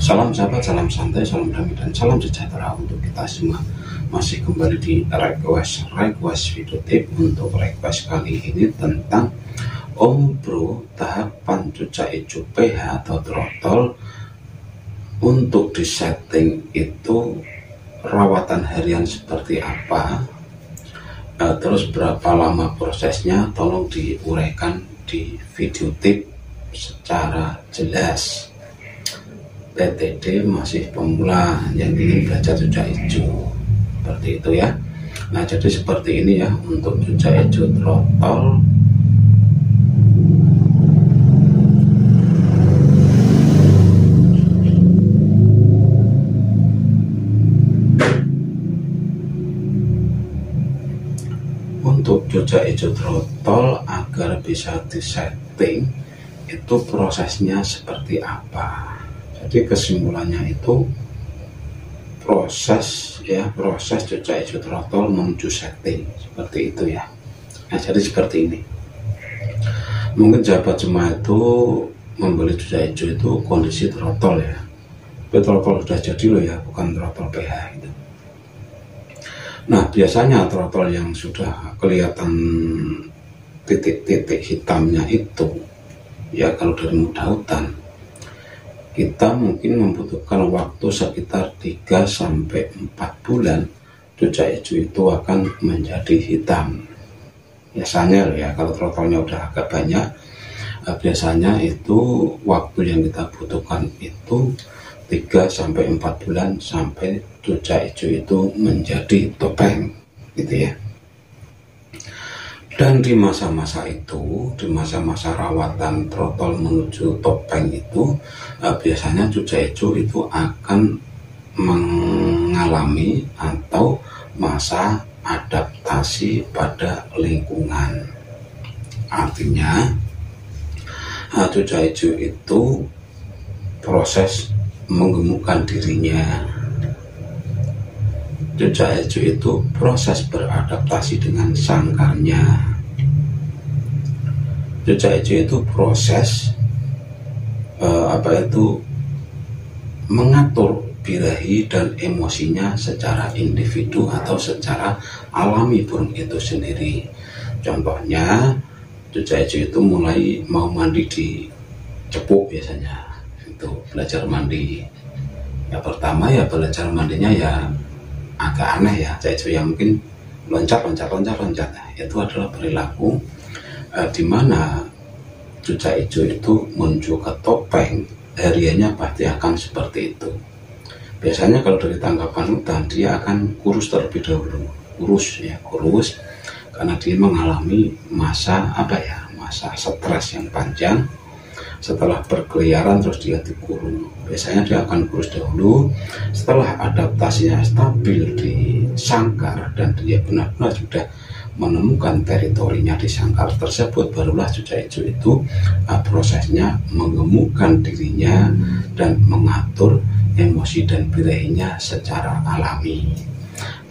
Salam sahabat, salam santai, salam damai, dan salam sejahtera untuk kita semua. Masih kembali di request video tip. Untuk request kali ini tentang Om Bro tahapan cucak hijau PH atau throttle. Untuk disetting itu rawatan harian seperti apa, terus berapa lama prosesnya, tolong diuraikan di video tip secara jelas. PTD masih pemula yang ingin belajar cucak hijau, seperti itu ya. Nah, jadi seperti ini ya untuk cucak hijau throttle. Untuk cucak hijau throttle agar bisa disetting itu prosesnya seperti apa? Jadi kesimpulannya itu proses cucak hijau throttle menuju setting seperti itu ya. Nah, jadi seperti ini. Mungkin sahabat semua itu membeli cucak hijau itu kondisi throttle ya. Tapi throttle sudah jadi loh ya, bukan throttle PH gitu. Nah, biasanya throttle yang sudah kelihatan titik-titik hitamnya itu ya, kalau dari mudah hutan kita mungkin membutuhkan waktu sekitar 3-4 bulan cucak hijau itu akan menjadi hitam. Biasanya ya, kalau throttle-nya udah agak banyak, biasanya itu waktu yang kita butuhkan itu 3-4 bulan sampai cucak hijau itu menjadi topeng gitu ya. Dan di masa-masa itu, di masa-masa rawatan throttle menuju topeng itu, biasanya cucak hijau itu akan mengalami atau masa adaptasi pada lingkungan. Artinya cucak hijau itu proses menggemukkan dirinya. Cucak hijau itu proses beradaptasi dengan sangkarnya. Cucak hijau itu proses mengatur birahi dan emosinya secara individu atau secara alami burung itu sendiri. Contohnya cucak hijau itu mulai mau mandi di cepuk, biasanya itu belajar mandi. Ya pertama ya belajar mandinya ya agak aneh ya, cucak hijau yang mungkin loncat. Itu adalah perilaku di mana cucak hijau itu menuju ke topeng, hariannya pasti akan seperti itu. Biasanya kalau dari tangkapan hutan dia akan kurus terlebih dahulu, kurus karena dia mengalami masa masa stres yang panjang. Setelah berkeliaran terus dia dikurung, biasanya dia akan kurus dahulu. Setelah adaptasinya stabil di sangkar dan dia benar-benar sudah menemukan teritorinya di sangkar tersebut, barulah cucak hijau itu prosesnya menggemukkan dirinya dan mengatur emosi dan birahinya secara alami.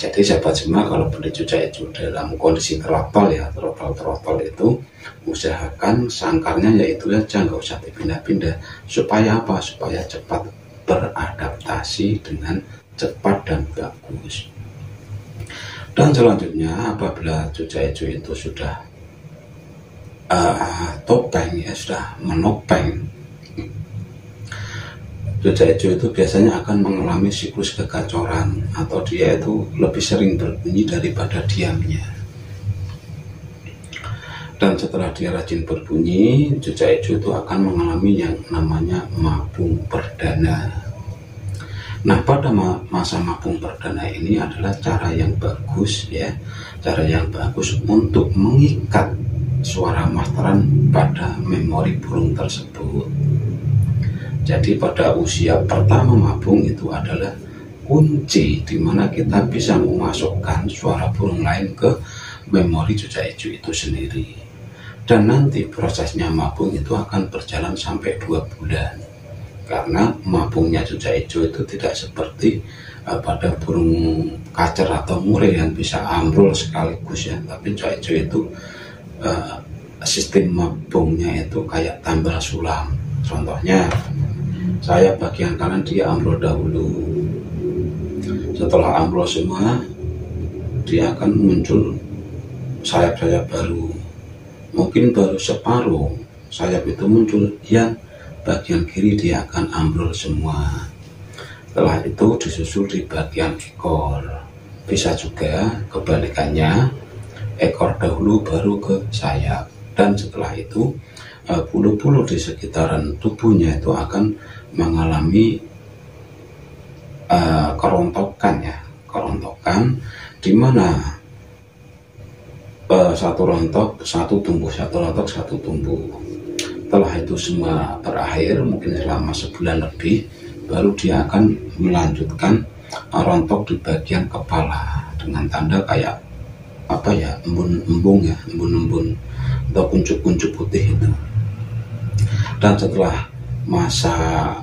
Jadi sahabat semua, kalau beli cucak hijau dalam kondisi throttle ya, throttle itu usahakan sangkarnya yaitu aja, nggak usah dipindah-pindah. Supaya apa? Supaya cepat beradaptasi dengan cepat dan bagus. Dan selanjutnya apabila cucak hijau itu sudah topeng ya, sudah menopeng, cucak hijau itu biasanya akan mengalami siklus kegacoran atau dia itu lebih sering berbunyi daripada diamnya. Dan setelah dia rajin berbunyi, cucak hijau itu akan mengalami yang namanya mabung perdana. Nah, pada masa mabung perdana ini adalah cara yang bagus ya, cara yang bagus untuk mengikat suara masteran pada memori burung tersebut. Jadi pada usia pertama mabung itu adalah kunci di mana kita bisa memasukkan suara burung lain ke memori cucak hijau itu sendiri. Dan nanti prosesnya mabung itu akan berjalan sampai 2 bulan. Karena mabungnya cucak hijau itu tidak seperti pada burung kacer atau murai yang bisa ambrol sekaligus ya. Tapi cucak hijau itu sistem mabungnya itu kayak tambal sulam. Contohnya sayap bagian kanan dia ambrol dahulu. Setelah ambrol semua, dia akan muncul sayap-sayap baru. Mungkin baru separuh sayap itu muncul, yang bagian kiri dia akan ambrol semua. Setelah itu disusul di bagian ekor. Bisa juga kebalikannya, ekor dahulu baru ke sayap. Dan setelah itu bulu-bulu di sekitaran tubuhnya itu akan mengalami kerontokan ya, kerontokan di mana satu rontok satu tumbuh, satu rontok satu tumbuh. Setelah itu semua berakhir, mungkin selama sebulan lebih, baru dia akan melanjutkan rontok di bagian kepala dengan tanda kayak apa ya, embun-embung ya, embun-embun atau kuncup-kuncup putih itu. Dan setelah masa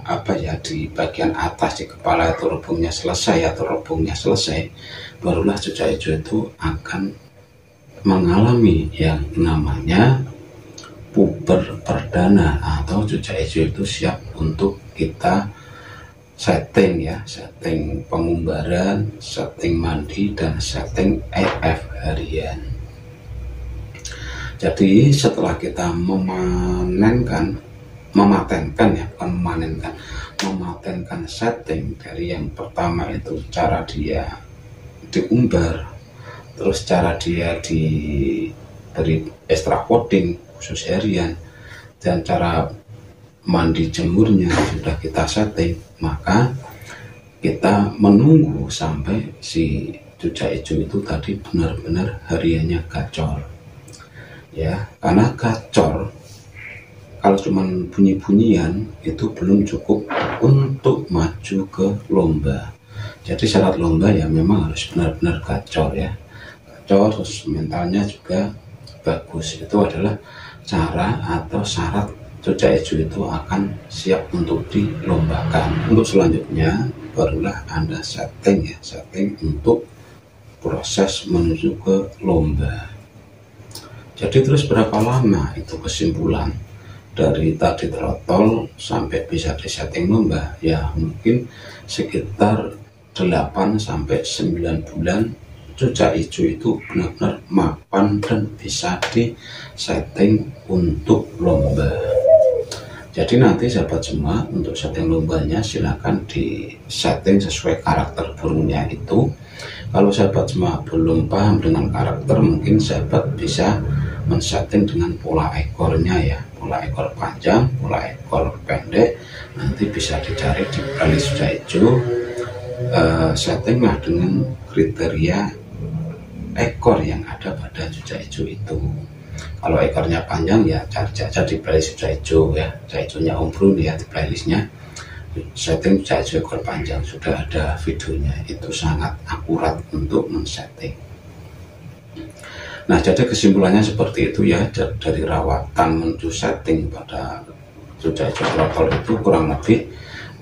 apa ya, di bagian atas di kepala itu rebungnya selesai atau rebungnya selesai, barulah cucak hijau itu akan mengalami yang namanya puber perdana, atau cucak hijau itu siap untuk kita setting ya, setting pengumbaran, setting mandi, dan setting EF harian. Jadi setelah kita mematenkan setting dari yang pertama itu cara dia diumbar, terus cara dia diberi extra coating khusus harian, dan cara mandi jemurnya sudah kita setting, maka kita menunggu sampai si cucak hijau itu tadi benar-benar hariannya gacor ya. Karena gacor kalau cuma bunyi-bunyian itu belum cukup untuk maju ke lomba. Jadi syarat lomba ya memang harus benar-benar gacor ya, gacor, terus mentalnya juga bagus. Itu adalah cara atau syarat cucak hijau itu akan siap untuk dilombakan. Untuk selanjutnya barulah Anda setting ya, setting untuk proses menuju ke lomba. Jadi terus berapa lama itu kesimpulan dari tadi trotol sampai bisa disetting lomba? Ya mungkin sekitar 8 sampai 9 bulan cucak hijau itu benar-benar mapan dan bisa disetting untuk lomba. Jadi nanti sahabat semua, untuk setting lombanya silakan disetting sesuai karakter burungnya itu. Kalau sahabat semua belum paham dengan karakter, mungkin sahabat bisa men-setting dengan pola ekornya ya, pola ekor panjang, pola ekor pendek. Nanti bisa dicari di playlist cucak hijau, settinglah dengan kriteria ekor yang ada pada cucak hijau itu. Kalau ekornya panjang ya cari saja di playlist cucak hijau ya, cucak hijaunya Om Bro ya, di playlistnya setting cucak hijau ekor panjang sudah ada videonya, itu sangat akurat untuk men-setting. Nah, jadi kesimpulannya seperti itu ya, dari rawatan menuju setting pada cucak hijau trotol itu kurang lebih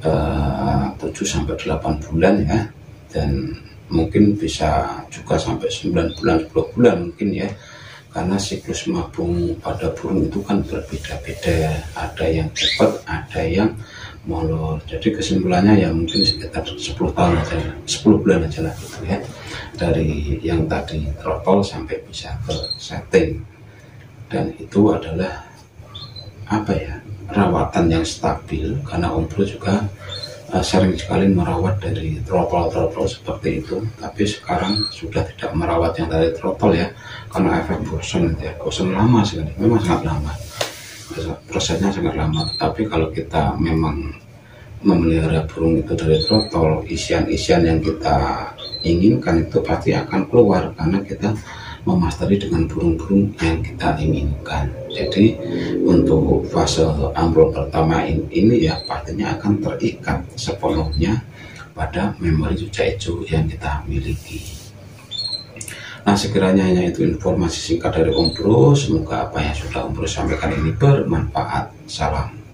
7-8 bulan ya, dan mungkin bisa juga sampai 9 bulan, 10 bulan mungkin ya, karena siklus mabung pada burung itu kan berbeda-beda, ada yang cepat, ada yang molor. Jadi kesimpulannya ya mungkin sekitar 10 tahun aja, 10 bulan aja lah gitu ya, dari yang tadi trotol sampai bisa ke setting. Dan itu adalah apa ya, rawatan yang stabil, karena Om Bro juga sering sekali merawat dari trotol seperti itu, tapi sekarang sudah tidak merawat yang dari trotol ya, karena efek bosan ya, bosan lama sekali, memang sangat lama, prosesnya sangat lama. Tapi kalau kita memang memelihara burung itu dari trotol, isian-isian yang kita inginkan itu pasti akan keluar, karena kita memasteri dengan burung-burung yang kita inginkan. Jadi untuk fase ambrol pertama ini ya pastinya akan terikat sepenuhnya pada memori cucak hijau yang kita miliki. Nah, sekiranya hanya itu informasi singkat dari Om Bro. Semoga apa yang sudah Om Bro sampaikan ini bermanfaat. Salam.